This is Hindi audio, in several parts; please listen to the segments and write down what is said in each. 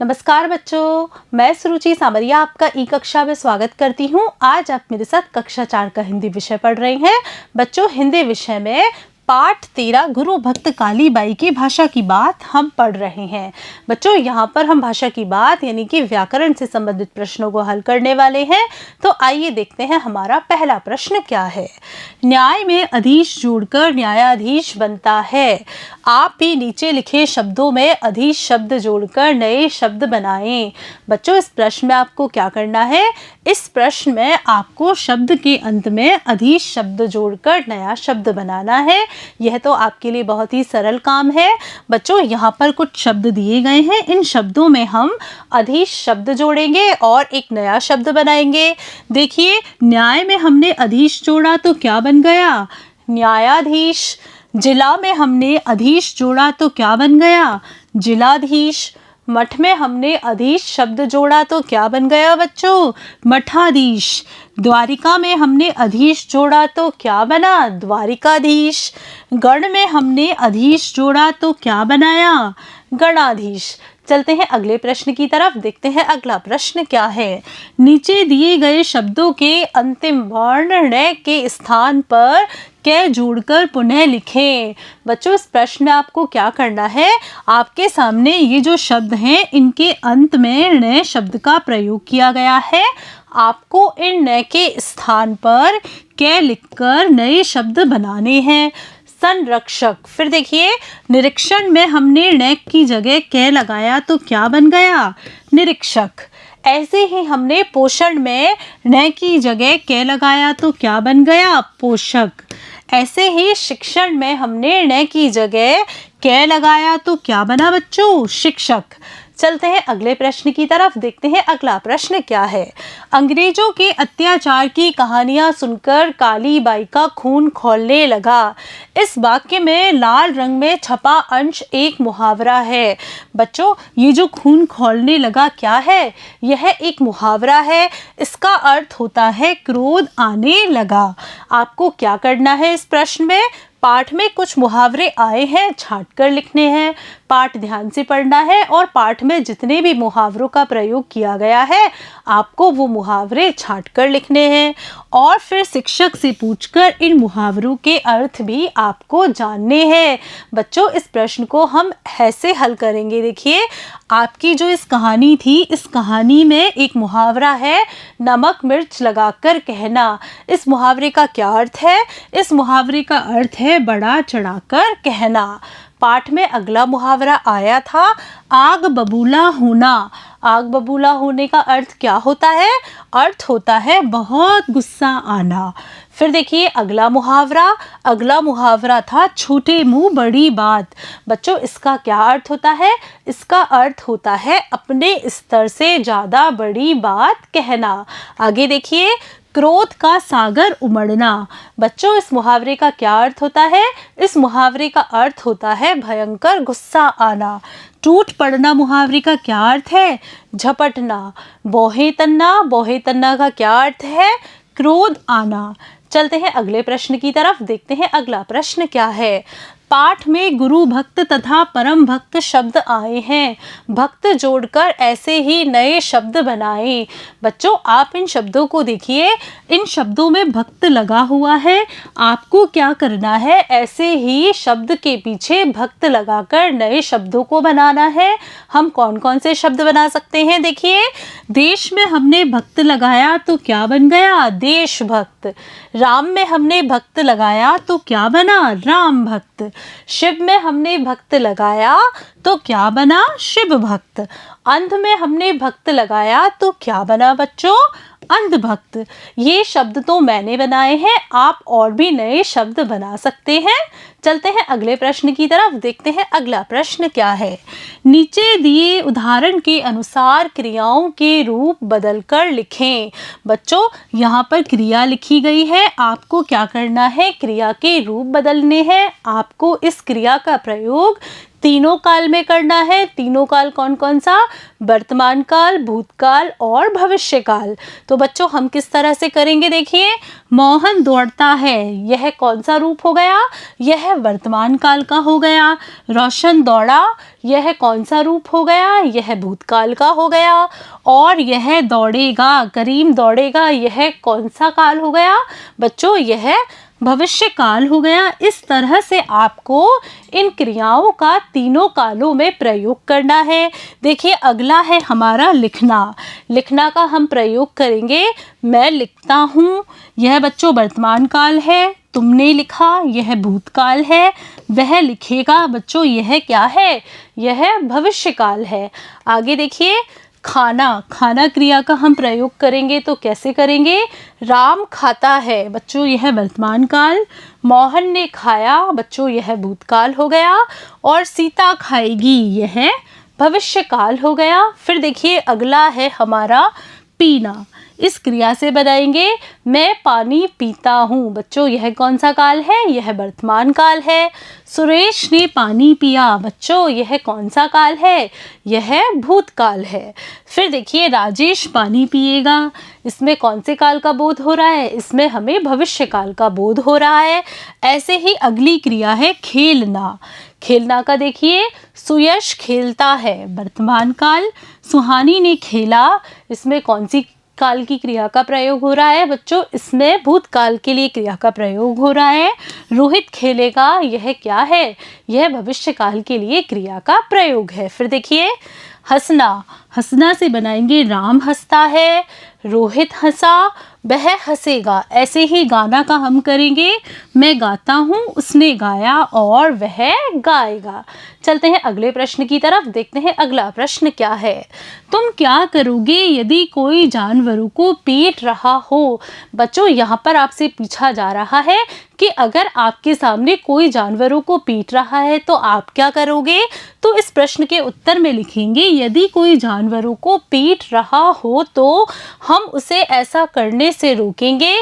नमस्कार बच्चों, मैं सुरुचि सामरिया आपका ई कक्षा में स्वागत करती हूँ। आज आप मेरे साथ कक्षा 4 का हिंदी विषय पढ़ रहे हैं। बच्चों, हिंदी विषय में पाठ 13 गुरु भक्त कालीबाई की भाषा की बात हम पढ़ रहे हैं। बच्चों, यहाँ पर हम भाषा की बात यानी कि व्याकरण से संबंधित प्रश्नों को हल करने वाले हैं। तो आइए देखते हैं हमारा पहला प्रश्न क्या है। न्याय में अधीश जोड़कर न्यायाधीश बनता है। आप भी नीचे लिखे शब्दों में अधीश शब्द जोड़कर नए शब्द बनाएं। बच्चों, इस प्रश्न में आपको क्या करना है? इस प्रश्न में आपको शब्द के अंत में अधीश शब्द जोड़कर नया शब्द बनाना है। यह तो आपके लिए बहुत ही सरल काम है। बच्चों, यहाँ पर कुछ शब्द दिए गए हैं। इन शब्दों में हम अधीश शब्द जोड़ेंगे और एक नया शब्द बनाएंगे। देखिए, न्याय में हमने अधीश जोड़ा तो क्या बन गया? न्यायाधीश। जिला में हमने अधीश जोड़ा तो क्या बन गया? जिलाधीश। मठ में हमने अधीश शब्द जोड़ा तो क्या बन गया बच्चों? मठाधीश। द्वारिका में हमने अधीश जोड़ा तो क्या बना? द्वारिकाधीश। गण में हमने अधीश जोड़ा तो क्या बनाया? गणाधीश। चलते हैं अगले प्रश्न की तरफ। देखते हैं अगला प्रश्न क्या है। नीचे दिए गए शब्दों के अंतिम वर्ण न के स्थान पर कै जोड़कर पुनः लिखें। बच्चों, इस प्रश्न में आपको क्या करना है? आपके सामने ये जो शब्द हैं, इनके अंत में न शब्द का प्रयोग किया गया है। आपको इन न के स्थान पर कै लिखकर नए शब्द बनाने हैं। संरक्षक। फिर देखिए, निरीक्षण में हमने न की जगह कै लगाया तो क्या बन गया? निरीक्षक। ऐसे ही हमने पोषण में न की जगह कै लगाया तो क्या बन गया? पोषक। ऐसे ही शिक्षण में हमने न की जगह कै लगाया तो क्या बना बच्चों? शिक्षक। चलते हैं अगले प्रश्न की तरफ। देखते हैं अगला प्रश्न क्या है। अंग्रेजों के अत्याचार की कहानियां सुनकर कालीबाई का खून खौलने लगा। इस वाक्य में लाल रंग में छपा अंश एक मुहावरा है। बच्चों, ये जो खून खौलने लगा क्या है? यह एक मुहावरा है। इसका अर्थ होता है क्रोध आने लगा। आपको क्या करना है इस प्रश्न में? पाठ में कुछ मुहावरे आए हैं, छांट कर लिखने हैं। पाठ ध्यान से पढ़ना है और पाठ में जितने भी मुहावरों का प्रयोग किया गया है, आपको वो मुहावरे छांट कर लिखने हैं और फिर शिक्षक से पूछकर इन मुहावरों के अर्थ भी आपको जानने हैं। बच्चों, इस प्रश्न को हम ऐसे हल करेंगे। देखिए, आपकी जो इस कहानी थी, इस कहानी में एक मुहावरा है, नमक मिर्च लगाकर कहना। इस मुहावरे का क्या अर्थ है? इस मुहावरे का अर्थ है बड़ा चढ़ाकर कहना। पाठ में अगला मुहावरा आया था, आग बबूला होना। आग बबूला होने का अर्थ क्या होता है? अर्थ होता है बहुत गुस्सा आना। फिर देखिए अगला मुहावरा था, छोटे मुंह बड़ी बात। बच्चों, इसका क्या अर्थ होता है? इसका अर्थ होता है अपने स्तर से ज़्यादा बड़ी बात कहना। आगे देखिए, क्रोध का सागर उमड़ना। बच्चों, इस मुहावरे का क्या अर्थ होता है? इस मुहावरे का अर्थ होता है भयंकर गुस्सा आना। टूट पड़ना मुहावरे का क्या अर्थ है? झपटना। बोहे तन्ना का क्या अर्थ है? क्रोध आना। चलते हैं अगले प्रश्न की तरफ। देखते हैं अगला प्रश्न क्या है। पाठ में गुरु भक्त तथा परम भक्त शब्द आए हैं। भक्त जोड़कर ऐसे ही नए शब्द बनाएं। बच्चों, आप इन शब्दों को देखिए, इन शब्दों में भक्त लगा हुआ है। आपको क्या करना है? ऐसे ही शब्द के पीछे भक्त लगाकर नए शब्दों को बनाना है। हम कौन कौन से शब्द बना सकते हैं? देखिए, देश में हमने भक्त लगाया तो क्या बन गया? देशभक्त। राम में हमने भक्त लगाया तो क्या बना? राम भक्त। शिव में हमने भक्त लगाया तो क्या बना? शिव भक्त। अंध में हमने भक्त लगाया तो क्या बना बच्चों? अंधभक्त। ये शब्द तो मैंने बनाए हैं, आप और भी नए शब्द बना सकते हैं। चलते हैं अगले प्रश्न की तरफ। देखते हैं अगला प्रश्न क्या है। नीचे दिए उदाहरण के अनुसार क्रियाओं के रूप बदलकर लिखें। बच्चों, यहाँ पर क्रिया लिखी गई है। आपको क्या करना है? क्रिया के रूप बदलने हैं। आपको इस क्रिया का प्रयोग तीनों काल में करना है। तीनों काल कौन कौन सा? वर्तमान काल, भूतकाल और भविष्य काल। तो बच्चों हम किस तरह से करेंगे? देखिए, मोहन दौड़ता है, यह कौन सा रूप हो गया? यह वर्तमान काल का हो गया। रोशन दौड़ा, यह कौन सा रूप हो गया? यह भूतकाल का हो गया। और यह दौड़ेगा, करीम दौड़ेगा, यह कौन सा काल हो गया? बच्चों यह भविष्य काल हो गया। इस तरह से आपको इन क्रियाओं का तीनों कालों में प्रयोग करना है। देखिए अगला है हमारा लिखना। लिखना का हम प्रयोग करेंगे। मैं लिखता हूँ, यह बच्चों वर्तमान काल है। तुमने लिखा, यह भूतकाल है। वह लिखेगा, बच्चों यह क्या है? यह भविष्य काल है। आगे देखिए, खाना। खाना क्रिया का हम प्रयोग करेंगे तो कैसे करेंगे? राम खाता है, बच्चों यह वर्तमान काल। मोहन ने खाया, बच्चों यह भूतकाल हो गया। और सीता खाएगी, यह भविष्य काल हो गया। फिर देखिए अगला है हमारा पीना। इस क्रिया से बनाएंगे, मैं पानी पीता हूँ, बच्चों यह कौन सा काल है? यह वर्तमान काल है। सुरेश ने पानी पिया, बच्चों यह कौन सा काल है? यह भूतकाल है। फिर देखिए राजेश पानी पिएगा, इसमें कौन से काल का बोध हो रहा है? इसमें हमें भविष्य काल का बोध हो रहा है। ऐसे ही अगली क्रिया है खेलना। खेलना का देखिए, सुयश खेलता है, वर्तमान काल। सुहानी ने खेला, इसमें कौन सी काल की क्रिया का प्रयोग हो रहा है? बच्चों इसमें भूतकाल के लिए क्रिया का प्रयोग हो रहा है। रोहित खेलेगा, यह क्या है? यह भविष्य काल के लिए क्रिया का प्रयोग है। फिर देखिए हंसना। हंसना से बनाएंगे, राम हंसता है, रोहित हंसा, वह हंसेगा। ऐसे ही गाना का हम करेंगे, मैं गाता हूँ, उसने गाया और वह गाएगा। चलते हैं अगले प्रश्न की तरफ, देखते हैं अगला प्रश्न क्या है। तुम क्या करोगे यदि कोई जानवरों को पीट रहा हो? बच्चों यहाँ पर आपसे पूछा जा रहा है कि अगर आपके सामने कोई जानवरों को पीट रहा है तो आप क्या करोगे? तो इस प्रश्न के उत्तर में लिखेंगे, यदि कोई जानवरों को पीट रहा हो तो हम उसे ऐसा करने से रोकेंगे।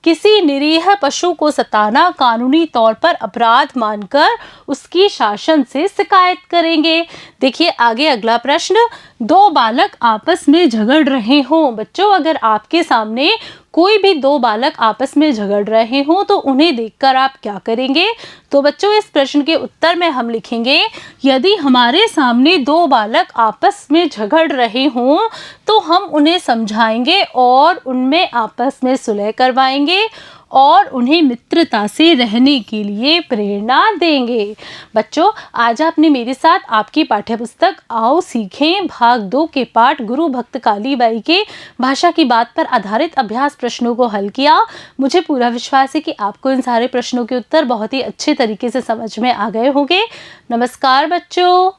किसी निरीह पशु को सताना कानूनी तौर पर अपराध मानकर उसकी शासन से शिकायत करेंगे। देखिए आगे अगला प्रश्न, दो बालक आपस में झगड़ रहे हों। बच्चों अगर आपके सामने कोई भी दो बालक आपस में झगड़ रहे हों तो उन्हें देखकर आप क्या करेंगे? तो बच्चों इस प्रश्न के उत्तर में हम लिखेंगे, यदि हमारे सामने दो बालक आपस में झगड़ रहे हों तो हम उन्हें समझाएंगे और उनमें आपस में सुलह करवाएंगे और उन्हें मित्रता से रहने के लिए प्रेरणा देंगे। बच्चों आज आपने मेरे साथ आपकी पाठ्यपुस्तक आओ सीखें भाग 2 के पाठ गुरु भक्त कालीबाई के भाषा की बात पर आधारित अभ्यास प्रश्नों को हल किया। मुझे पूरा विश्वास है कि आपको इन सारे प्रश्नों के उत्तर बहुत ही अच्छे तरीके से समझ में आ गए होंगे। नमस्कार बच्चों।